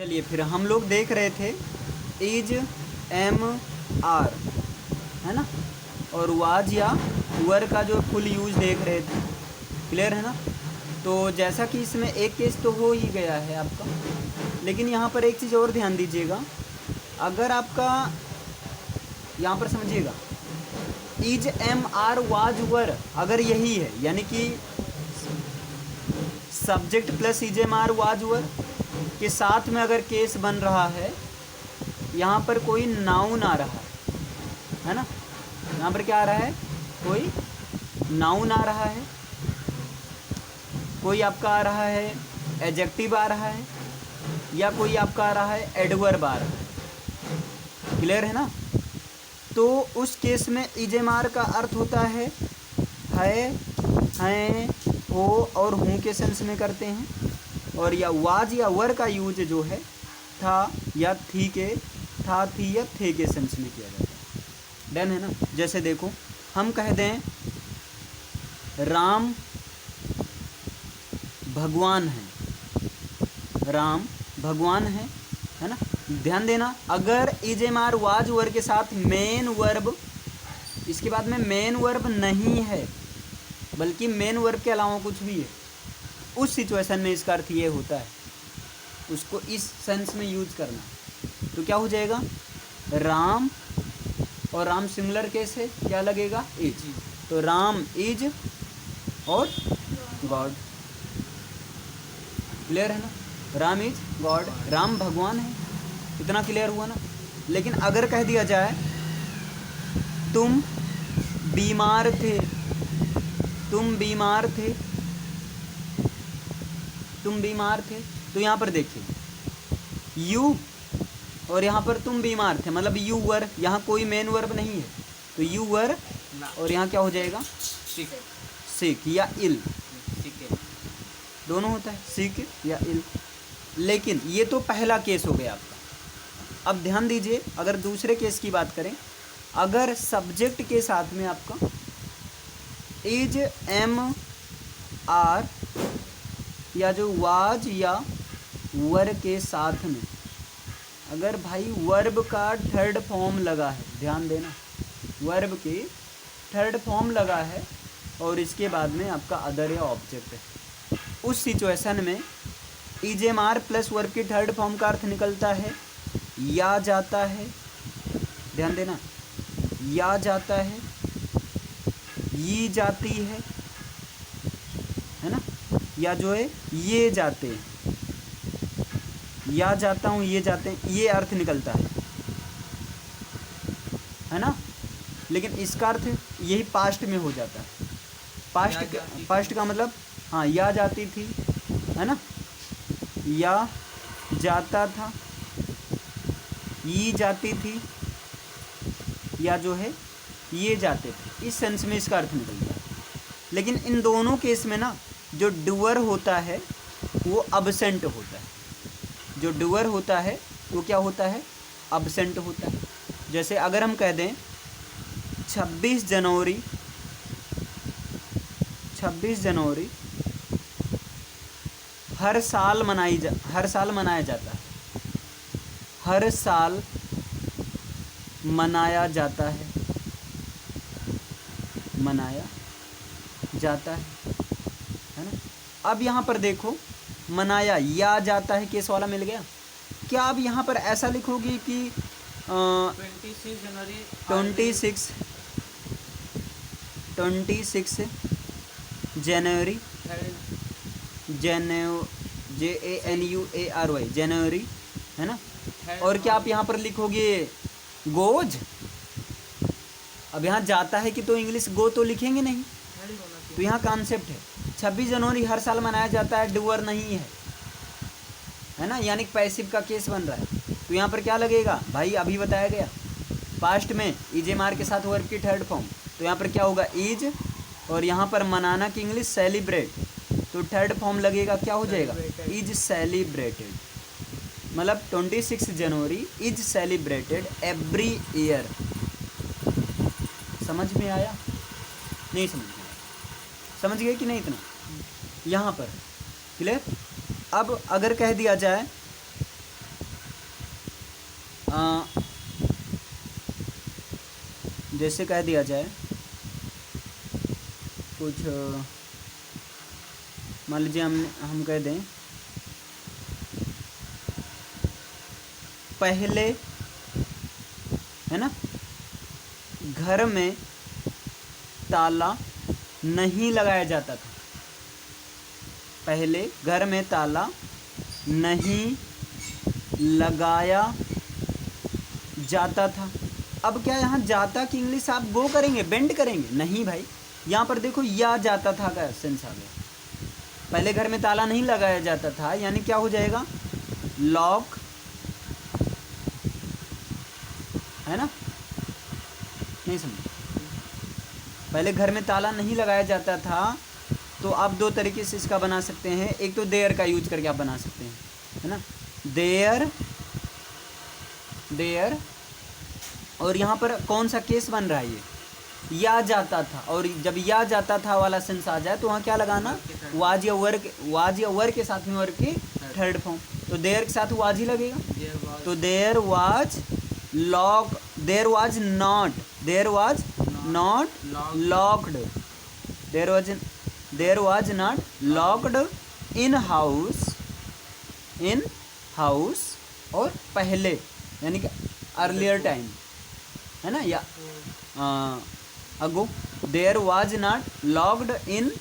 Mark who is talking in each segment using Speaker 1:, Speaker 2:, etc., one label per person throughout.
Speaker 1: चलिए फिर हम लोग देख रहे थे इज एम आर, है ना, और वाज या वर का जो फुल यूज देख रहे थे। क्लियर है ना। तो जैसा कि इसमें एक केस तो हो ही गया है आपका, लेकिन यहाँ पर एक चीज़ और ध्यान दीजिएगा। अगर आपका यहाँ पर समझिएगा is am are was were, अगर यही है यानी कि subject plus is am are was were के साथ में अगर केस बन रहा है, यहाँ पर कोई नाउन आ रहा है ना, यहाँ पर क्या आ रहा है, कोई नाउन आ रहा है, कोई आपका आ रहा है एडजेक्टिव आ रहा है, या कोई आपका आ रहा है एडवर्ब आ रहा है। क्लियर है ना। तो उस केस में इज एम आर का अर्थ होता है, हैं, हो और हूँ के सेंस में करते हैं, और या वाज या वर का यूज जो है था या थी के, था थी या थे के सेंस में किया जाता है। डन है ना। जैसे देखो हम कह दें राम भगवान है, राम भगवान है ना। ध्यान देना, अगर is am are was were के साथ मेन वर्ब, इसके बाद में मेन वर्ब नहीं है बल्कि मेन वर्ब के अलावा कुछ भी है, उस सिचुएशन में इसका अर्थ ये होता है, उसको इस सेंस में यूज करना। तो क्या हो जाएगा, राम, और राम सिंगुलर केस है, क्या लगेगा, इज। तो राम इज और गॉड। क्लियर है ना। राम इज गॉड, राम भगवान है, इतना क्लियर हुआ ना। लेकिन अगर कह दिया जाए तुम बीमार थे, तुम बीमार थे, तुम बीमार थे, तो यहाँ पर देखिए यू और यहाँ पर तुम बीमार थे, मतलब यू वर, यहाँ कोई मेन वर्ब नहीं है, तो यू वर और यहाँ क्या हो जाएगा, सिक या इल, दोनों होता है, सिक या इल। लेकिन ये तो पहला केस हो गया आपका। अब ध्यान दीजिए, अगर दूसरे केस की बात करें, अगर सब्जेक्ट के साथ में आपका इज एम आर या जो वाज या वर के साथ में अगर भाई वर्ब का थर्ड फॉर्म लगा है, ध्यान देना, वर्ब के थर्ड फॉर्म लगा है और इसके बाद में आपका अदर या ऑब्जेक्ट है, उस सिचुएशन में is am are plus verb की थर्ड फॉर्म का अर्थ निकलता है या जाता है। ध्यान देना, या जाता है, ये जाती है ना, या जो है ये जाते हैं, या जाता हूँ, ये जाते हैं, ये अर्थ निकलता है ना। लेकिन इसका अर्थ यही पास्ट में हो जाता है। पास्ट का मतलब हाँ, या जाती थी, है ना, या जाता था, ये जाती थी, या जो है ये जाते थे, इस सेंस में इसका अर्थ निकलता है। लेकिन इन दोनों केस में ना जो डूअर होता है वो अब्सेंट होता है, जो डूअर होता है वो क्या होता है, अब्सेंट होता है। जैसे अगर हम कह दें 26 जनवरी, 26 जनवरी हर साल मनाया जाता है, हर साल मनाया जाता है, मनाया जाता है ना। अब यहाँ पर देखो मनाया या जाता है केस वाला मिल गया। क्या आप यहाँ पर ऐसा लिखोगे कि 26 जनवरी, JANUARY जनवरी, है ना। और क्या आप यहाँ पर लिखोगे गोज, अब यहाँ जाता है कि तो इंग्लिश गो तो लिखेंगे नहीं, तो यहाँ कॉन्सेप्ट है 26 जनवरी हर साल मनाया जाता है, डूअर नहीं है ना, यानी पैसिव का केस बन रहा है। तो यहाँ पर क्या लगेगा भाई, अभी बताया गया पास्ट में इज एम आर के साथ वर्ब की थर्ड फॉर्म, तो यहाँ पर क्या होगा इज, और यहाँ पर मनाना की इंग्लिश सेलिब्रेट, तो थर्ड फॉर्म लगेगा, क्या हो जाएगा, इज सेलिब्रेटेड। मतलब 26 जनवरी इज सेलिब्रेटेड एवरी ईयर। समझ में आया, नहीं समझ में आया, समझ गए कि नहीं इतना यहाँ पर, क्लियर। अब अगर कह दिया जाए जैसे कह दिया जाए कुछ, मान लीजिए हम कह दें पहले, है ना, घर में ताला नहीं लगाया जाता था। पहले घर में ताला नहीं लगाया जाता था। अब क्या यहाँ जाता की इंग्लिश आप गो करेंगे, बेंड करेंगे? नहीं भाई, यहाँ पर देखो या जाता था का सेंस आ गया। पहले घर में ताला नहीं लगाया जाता था यानी क्या हो जाएगा, लॉक, है ना, नहीं समझे? पहले घर में ताला नहीं लगाया जाता था तो आप दो तरीके से इसका बना सकते हैं। एक तो देयर का यूज करके आप बना सकते हैं, है ना, देयर, देयर। और यहाँ पर कौन सा केस बन रहा है, ये या जाता था। और जब या जाता था वाला सेंस आ जाए तो वहाँ क्या लगाना, वाज या वर, वाज या वर के साथ में वर की थर्ड फॉर्म। तो देयर के साथ वाज ही लगेगा। तो there was lock, there was not, there was not locked, there was not locked in house, in house. और पहले यानी कि अर्लियर टाइम, है ना, या ago. There was not locked in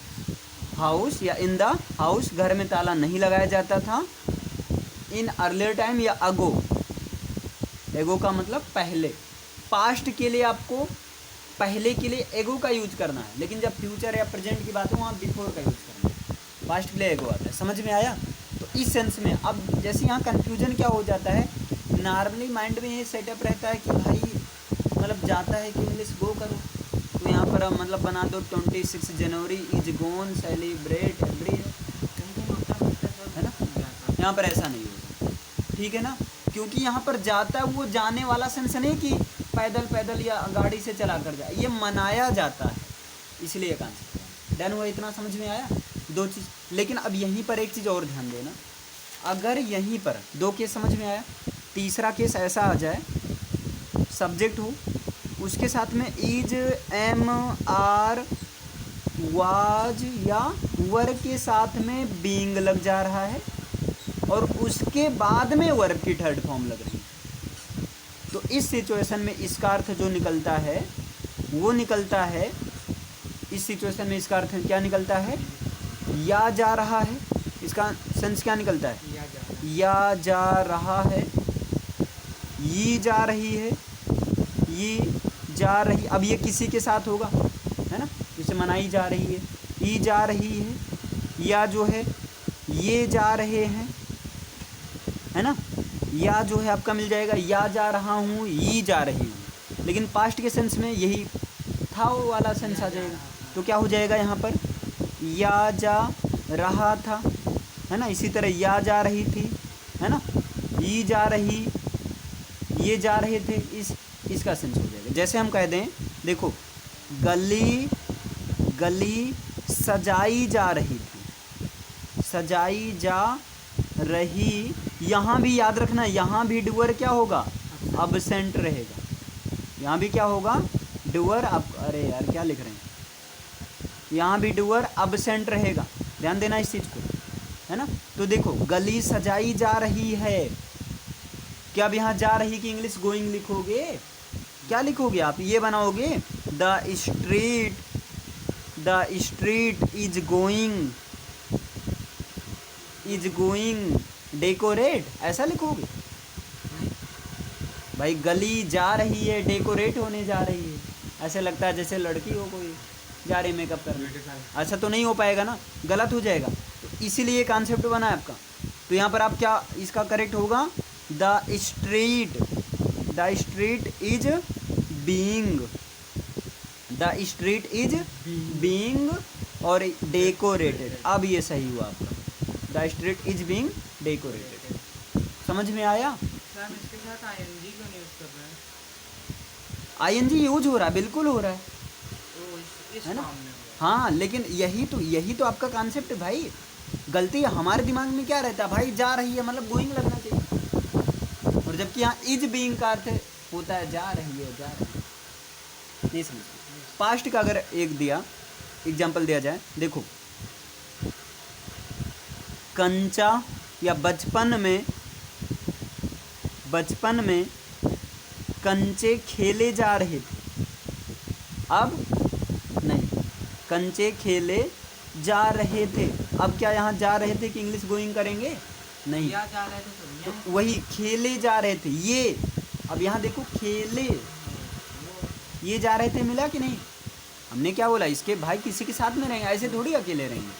Speaker 1: house या इन द हाउस, घर में ताला नहीं लगाया जाता था। इन अर्लियर टाइम या अगो, एगो का मतलब पहले। पास्ट के लिए आपको पहले के लिए एगो का यूज करना है, लेकिन जब फ्यूचर या प्रेजेंट की बात हो वहाँ बिफोर का यूज करना है। पास्ट के लिए एगो आता है, समझ में आया? तो इस सेंस में अब जैसे यहाँ कन्फ्यूजन क्या हो जाता है, नॉर्मली माइंड में ये सेटअप रहता है कि भाई मतलब जाता है कि इंग्लिश गो करो, तो यहाँ पर मतलब बना दो 26 जनवरी इज गोन सेलिब्रेट एवरी, है ना। यहाँ पर ऐसा नहीं होगा, ठीक है ना, क्योंकि यहाँ पर जाता है वो जाने वाला सेंस नहीं कि पैदल पैदल या गाड़ी से चला कर जाए, ये मनाया जाता है, इसलिए कॉन्सेप्ट डन हुआ। इतना समझ में आया? दो चीज़। लेकिन अब यहीं पर एक चीज़ और ध्यान देना, अगर यहीं पर दो केस समझ में आया, तीसरा केस ऐसा आ जाए सब्जेक्ट हो, उसके साथ में इज, एम, आर, वाज या वर्ब के साथ में बीइंग लग जा रहा है और उसके बाद में वर्ब की थर्ड फॉर्म लग रही है, तो इस सिचुएशन में इसका अर्थ जो निकलता है वो निकलता है, इस सिचुएशन में इसका अर्थ क्या निकलता है, या जा रहा है। इसका सेंस क्या निकलता है, या जा रहा है, ये जा रही है, ये जा रही। अब ये किसी के साथ होगा, है ना, जैसे मनाई जा रही है, ये जा रही है, या जो है ये जा रहे हैं, है ना, या जो है आपका मिल जाएगा या जा रहा हूँ, ये जा रही हूँ। लेकिन पास्ट के सेंस में यही था वो वाला सेंस आ जाएगा, तो क्या हो जाएगा यहाँ पर, या जा रहा था, है ना, इसी तरह या जा रही थी, है ना, ये जा रही, ये जा रहे थे, इसका सेंस हो जाएगा। जैसे हम कह दें, देखो गली, गली सजाई जा रही थी, सजाई जा रही, यहाँ भी याद रखना, यहाँ भी डूअर क्या होगा, अब्सेंट रहेगा, यहाँ भी क्या होगा, डूअर अब, अरे यार क्या लिख रहे हैं, यहाँ भी डूअर अब्सेंट रहेगा, ध्यान देना इस चीज़ को, है ना। तो देखो गली सजाई जा रही है, क्या अब यहाँ जा रही की इंग्लिश गोइंग लिखोगे, क्या लिखोगे आप, ये बनाओगे the street is going decorate, ऐसा लिखोगे भाई, गली जा रही है डेकोरेट होने जा रही है, ऐसे लगता है जैसे लड़की हो कोई जा रही मेकअप करने, ऐसा तो नहीं हो पाएगा ना, गलत हो जाएगा। तो इसीलिए कॉन्सेप्ट बना है आपका। तो यहाँ पर आप क्या इसका करेक्ट होगा, the street is being, the street is being और डेकोरेटेड। अब ये सही हुआ आपका, the street is being decorated. समझ में आया?
Speaker 2: इसके साथ आईएनजी क्यों नहीं यूज कर रहे हैं?
Speaker 1: आईएनजी यूज हो रहा है, बिल्कुल हो रहा है,
Speaker 2: इस
Speaker 1: है ना।
Speaker 2: फॉर्म में हो
Speaker 1: हाँ, लेकिन यही तो आपका कॉन्सेप्ट है भाई। गलती हमारे दिमाग में क्या रहता है भाई, जा रही है मतलब गोइंग लगना चाहिए, और जबकि यहाँ इज बीइंग का अर्थ होता है जा रही है, जा रही है। नहीं समझ। पास्ट का अगर एक दिया एग्जाम्पल दिया जाए, देखो कंचा या बचपन में कंचे खेले जा रहे थे। अब नहीं, कंचे खेले जा रहे थे। अब क्या यहाँ जा रहे थे कि इंग्लिश गोइंग करेंगे? नहीं,
Speaker 2: या जा रहे थे तो
Speaker 1: तो वही खेले जा रहे थे ये। अब यहाँ देखो खेले, ये जा रहे थे, मिला कि नहीं? हमने क्या बोला, इसके भाई किसी के साथ में रहेंगे, ऐसे थोड़ी अकेले रहेंगे।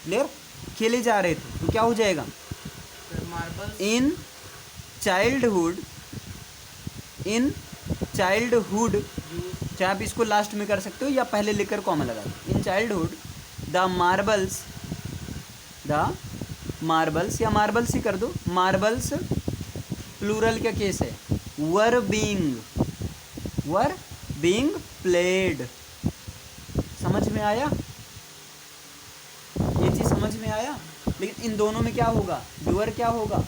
Speaker 1: क्लियर? खेले जा रहे थे तो क्या हो जाएगा?
Speaker 2: Marble
Speaker 1: in childhood, in childhood, चाहे आप इसको लास्ट में कर सकते हो या पहले लिखकर कॉमा लगा दो। इन चाइल्डहुड द मार्बल्स या मार्बल्स ही कर दो। मार्बल्स प्लूरल का केस है, वर बीइंग प्लेड। समझ में आया? ये चीज समझ में आया? लेकिन इन दोनों में क्या होगा? डूअर क्या होगा?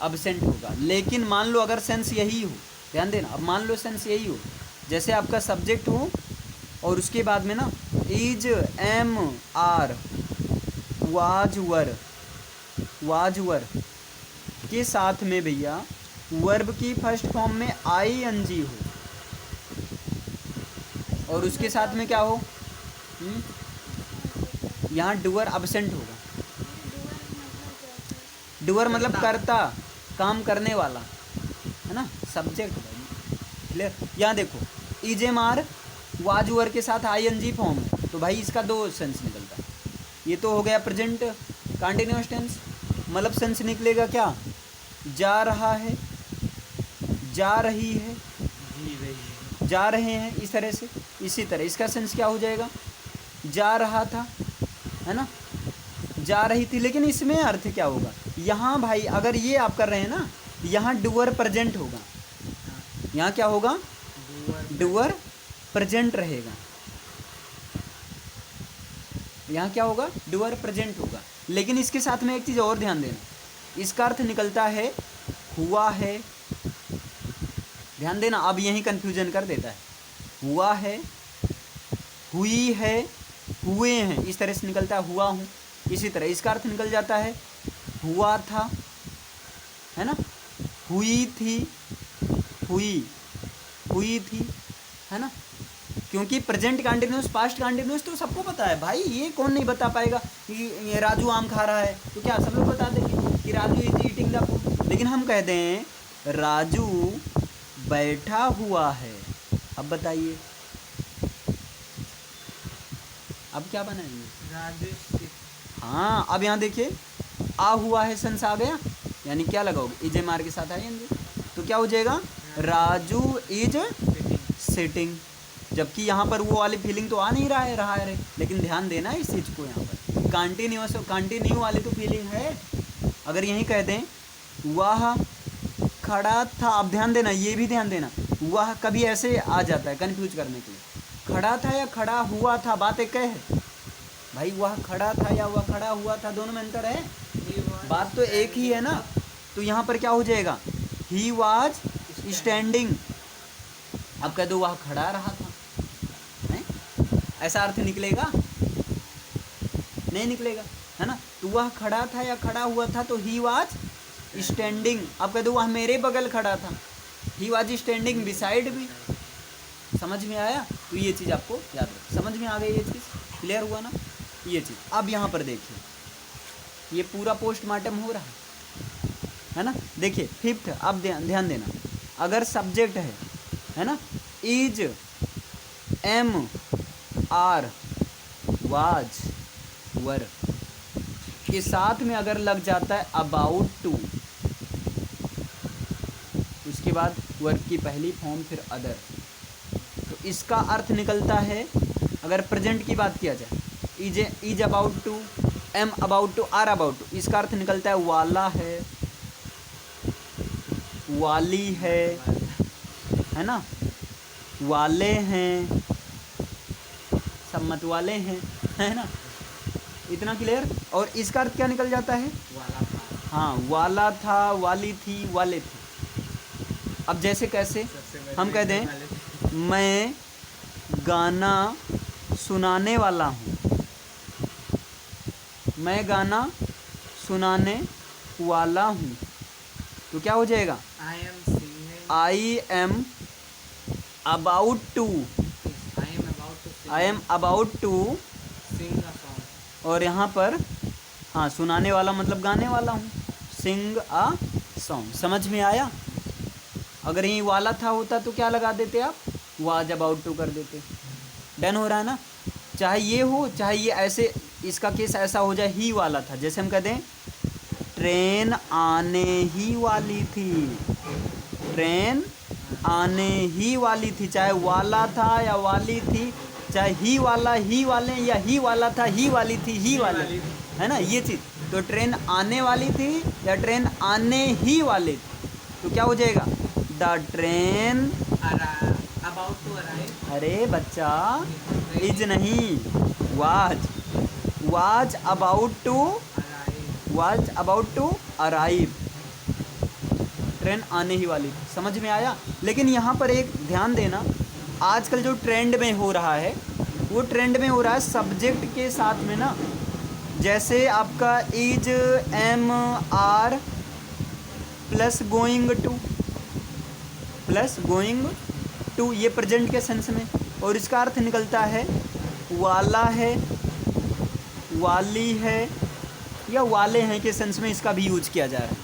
Speaker 1: अब्सेंट होगा। लेकिन मान लो अगर सेंस यही हो, ध्यान देना, अब मान लो सेंस यही हो, जैसे आपका सब्जेक्ट हो और उसके बाद में ना is, am, are, was, were के साथ में भैया वर्ब की फर्स्ट फॉर्म में ING हो और उसके साथ में क्या हो? यहाँ डूअर अब्सेंट होगा। डूअर मतलब करता, काम करने वाला, है ना, सब्जेक्ट। क्लियर? यहाँ देखो is, am, are, was, were के साथ ING फॉर्म है तो भाई इसका दो सेंस निकलता है। ये तो हो गया प्रेजेंट कंटिन्यूअस टेंस, मतलब सेंस निकलेगा क्या? जा रहा है, जा रही है, जा रहे हैं, इस तरह से। इसी तरह इसका सेंस क्या हो जाएगा? जा रहा था, है ना, जा रही थी। लेकिन इसमें अर्थ क्या होगा? यहाँ भाई अगर ये आप कर रहे हैं ना, यहाँ डूअर प्रेजेंट होगा। यहाँ क्या होगा? डूअर प्रेजेंट रहेगा। यहाँ क्या होगा? डूअर प्रेजेंट होगा। लेकिन इसके साथ में एक चीज़ और ध्यान देना, इसका अर्थ निकलता है हुआ है। ध्यान देना, अब यही कंफ्यूजन कर देता है। हुआ है, हुई है, हुए हैं, इस तरह से निकलता है हुआ हूँ। इसी तरह इसका अर्थ निकल जाता है हुआ था, है ना, हुई थी, हुई थी, है ना। क्योंकि प्रेजेंट कंटिन्यूस, पास्ट कंटिन्यूस तो सबको पता है भाई, ये कौन नहीं बता पाएगा कि राजू आम खा रहा है, तो क्या सब लोग बता देंगे कि Raju is eating the food. लेकिन हम कहते हैं राजू बैठा हुआ है। अब बताइए अब क्या बनाएंगे?
Speaker 2: राजू।
Speaker 1: हाँ, अब यहाँ देखिए आ हुआ है, सेंस आ गया, यानी क्या लगाओगे? इज, एम, आर के साथ आएंगे तो क्या हो जाएगा? Raju is sitting. जबकि यहाँ पर वो वाली फीलिंग तो आ नहीं रहा है, लेकिन ध्यान देना इस चीज़ को, यहाँ पर कंटिन्यू वाली तो फीलिंग है। अगर यही कह दें वह खड़ा था, अब ध्यान देना, ये भी ध्यान देना, वह कभी ऐसे आ जाता है कंफ्यूज करने के लिए। खड़ा था या खड़ा हुआ था, बात एक है भाई। वह खड़ा था या वह खड़ा हुआ था, दोनों में अंतर है, बात तो एक ही है ना। तो यहाँ पर क्या हो जाएगा? He was standing. अब कह दो वह खड़ा रहा था, है? ऐसा अर्थ निकलेगा? नहीं निकलेगा, है ना। तो वह खड़ा था या खड़ा हुआ था तो ही वॉज स्टैंडिंग। अब कह दो वह मेरे बगल खड़ा था, he was standing beside me. समझ में आया? तो ये चीज़ आपको याद रखो। समझ में आ गई ये चीज़? क्लियर हुआ ना ये चीज़? अब यहाँ पर देखिए, ये पूरा पोस्टमार्टम हो रहा है ना। देखिए फिफ्थ, अब ध्यान देना, अगर सब्जेक्ट है ना, is, am, are, was, were के साथ में अगर लग जाता है अबाउट टू, उसके बाद वर्ब की पहली फॉर्म फिर अदर, तो इसका अर्थ निकलता है, अगर प्रेजेंट की बात किया जाए, is about to, am about to, are about to, इसका अर्थ निकलता है वाला है, वाली है ना, वाले हैं, सब मत वाले हैं, है ना। इतना क्लियर? और इसका अर्थ क्या निकल जाता है?
Speaker 2: वाला था।
Speaker 1: हाँ, वाला था, वाली थी, वाले थे। अब जैसे कैसे
Speaker 2: सबसे बड़े
Speaker 1: हम कह दें
Speaker 2: वाले थे।
Speaker 1: मैं गाना सुनाने वाला हूँ, मैं गाना सुनाने वाला हूँ, तो क्या हो जाएगा?
Speaker 2: I am singing.
Speaker 1: I am about to,
Speaker 2: Yes, I am about to sing.
Speaker 1: I am about to,
Speaker 2: Sing a song.
Speaker 1: और यहाँ पर हाँ सुनाने वाला मतलब गाने वाला हूँ, सिंग अ सॉन्ग। समझ में आया? अगर यही वाला था होता तो क्या लगा देते आप? वाज अबाउट टू कर देते। डन हो रहा है ना? चाहे ये हो चाहे ये ऐसे, इसका केस ऐसा हो जाए ही वाला था, जैसे हम कह दें ट्रेन आने ही वाली थी, ट्रेन आने ही वाली थी, चाहे वाला था या वाली थी, चाहे ही वाला ही वाले या ही वाला था ही वाली थी ही वाले, है ना ये चीज़। तो ट्रेन आने वाली थी या ट्रेन आने ही वाले थे, तो क्या हो जाएगा? The train,
Speaker 2: About to arrive.
Speaker 1: अरे बच्चा इज नहीं, was about to,
Speaker 2: Arrive.
Speaker 1: Was about to arrive, train आने ही वाली थी। समझ में आया? लेकिन यहाँ पर एक ध्यान देना, आजकल जो ट्रेंड में हो रहा है वो ट्रेंड में हो रहा है सब्जेक्ट के साथ में ना, जैसे आपका is, am, are plus going to, plus going to, ये प्रेजेंट के सेंस में, और इसका अर्थ निकलता है वाला है, वाली है या वाले हैं के सेंस में इसका भी यूज किया जा रहा है।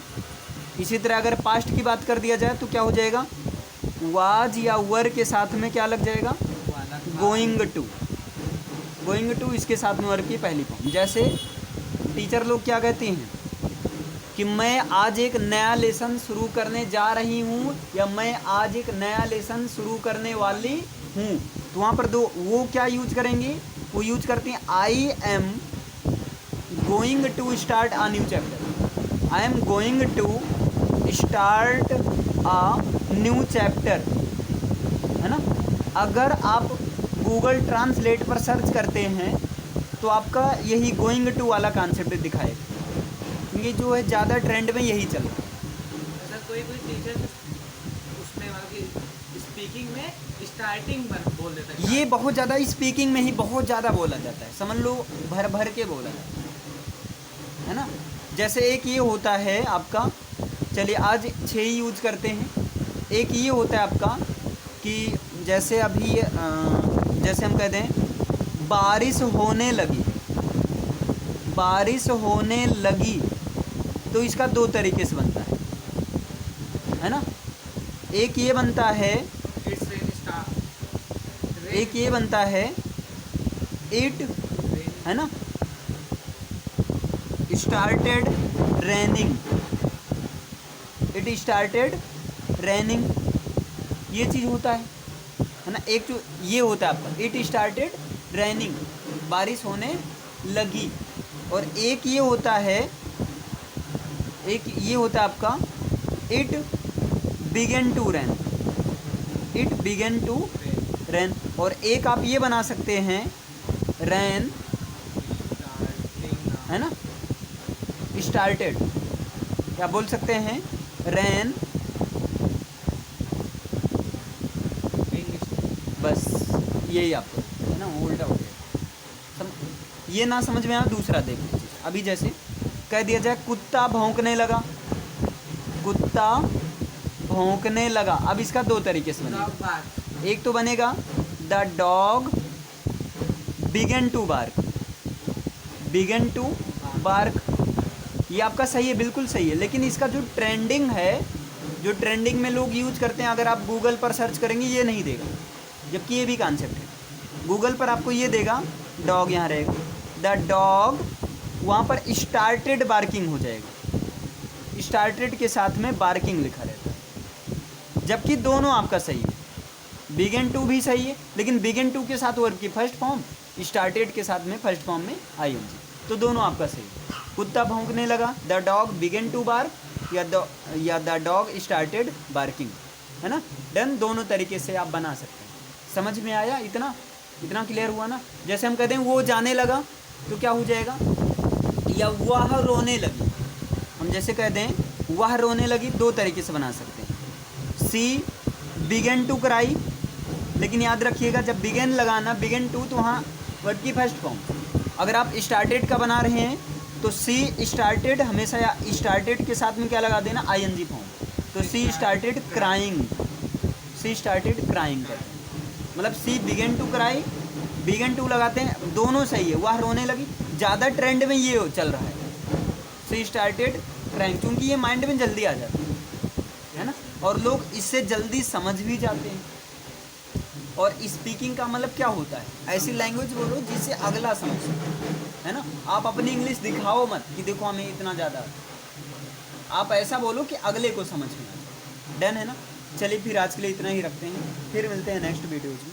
Speaker 1: इसी तरह अगर पास्ट की बात कर दिया जाए तो क्या हो जाएगा? वाज या वर के साथ में क्या लग जाएगा?
Speaker 2: वाला था।
Speaker 1: गोइंग टू, गोइंग टू इसके साथ में वर्ब की पहली फॉर्म। जैसे टीचर लोग क्या कहते हैं कि मैं आज एक नया लेसन शुरू करने जा रही हूँ या मैं आज एक नया लेसन शुरू करने वाली हूँ, तो वहाँ पर दो वो क्या यूज करेंगे? वो यूज करते हैं I am going to start a new chapter, I am going to start a new chapter, है ना। अगर आप गूगल ट्रांसलेट पर सर्च करते हैं तो आपका यही गोइंग टू वाला कॉन्सेप्ट दिखाएगा, क्योंकि जो है ज़्यादा ट्रेंड में यही चल रहा है।
Speaker 2: ऐसा कोई टीचर उसमें मतलब कि स्पीकिंग में स्टार्टिंग पर बोल देता है।
Speaker 1: ये बहुत ज़्यादा स्पीकिंग में ही बहुत ज़्यादा बोला जाता है, समझ लो भर भर के बोला जाता है ना। जैसे एक ये होता है आपका, चलिए आज 6 ही यूज करते हैं। एक ये होता है आपका कि जैसे अभी जैसे हम कह दें बारिश होने लगी, बारिश होने लगी, तो इसका 2 तरीके से बनता है ना। एक ये बनता है,
Speaker 2: इट्स रेन स्टार्ट,
Speaker 1: एक ये बनता है इट, है ना, started raining, it started raining, ये चीज़ होता है ना। एक जो ये होता है आपका इट स्टार्टेड रेनिंग, बारिश होने लगी। और एक ये होता है, एक ये होता है आपका it began to ran, it began to ran. और एक आप ये बना सकते हैं रैन, है ना, स्टार्टेड, क्या बोल सकते हैं रैन, बस यही आपको है ना, उल्टा हो गया। ये ना समझ में आया, दूसरा देख लीजिए। अभी जैसे कह दिया जाए कुत्ता भौंकने लगा, कुत्ता भौंकने लगा। अब इसका 2 तरीके से बनेगा। एक तो बनेगा the dog began to bark, began to bark, ये आपका सही है, बिल्कुल सही है। लेकिन इसका जो ट्रेंडिंग है, जो ट्रेंडिंग में लोग यूज करते हैं, अगर आप गूगल पर सर्च करेंगे ये नहीं देगा, जबकि ये भी कॉन्सेप्ट है। गूगल पर आपको ये देगा डॉग, यहाँ रहेगा द डॉग, वहाँ पर स्टार्टेड बार्किंग हो जाएगा, स्टार्टेड के साथ में बार्किंग लिखा रहता है, जबकि दोनों आपका सही है। बिगन टू भी सही है, लेकिन बिगन टू के साथ वर्ब की फर्स्ट फॉर्म, स्टार्टेड के साथ में फर्स्ट फॉर्म में आईएनजी, तो दोनों आपका सही है। कुत्ता भौंकने लगा, the dog began to bark, या द डॉग स्टार्टेड बार्किंग, है ना। डन, दोनों तरीके से आप बना सकते हैं। समझ में आया? इतना क्लियर हुआ ना। जैसे हम कहते हैं वो जाने लगा, तो क्या हो जाएगा, या वह रोने लगी। हम जैसे कह दें वह रोने लगी, 2 तरीके से बना सकते हैं। सी बिगेन टू क्राई, लेकिन याद रखिएगा जब बिगेन लगाना, बिगेन टू तो वहाँ वर्ड की फर्स्ट फॉर्म। अगर आप स्टार्टेड का बना रहे हैं तो सी स्टार्टेड हमेशा, या स्टार्टेड के साथ में क्या लगा देना, आईएनजी फॉर्म। तो she started crying, she started crying करते हैं, मतलब she began to cry, began to लगाते हैं, दोनों सही है, वह रोने लगी। ज़्यादा ट्रेंड में ये चल रहा है सी स्टार्टेड क्राइंग, क्योंकि ये माइंड में जल्दी आ जाती है ना, और लोग इससे जल्दी समझ भी जाते हैं। और स्पीकिंग का मतलब क्या होता है, ऐसी लैंग्वेज बोलो जिससे अगला समझ सके, है ना। आप अपनी इंग्लिश दिखाओ मत कि देखो हमें इतना ज़्यादा, आप ऐसा बोलो कि अगले को समझ में आए। डन है ना। चलिए फिर आज के लिए इतना ही रखते हैं, फिर मिलते हैं नेक्स्ट वीडियोज़ में।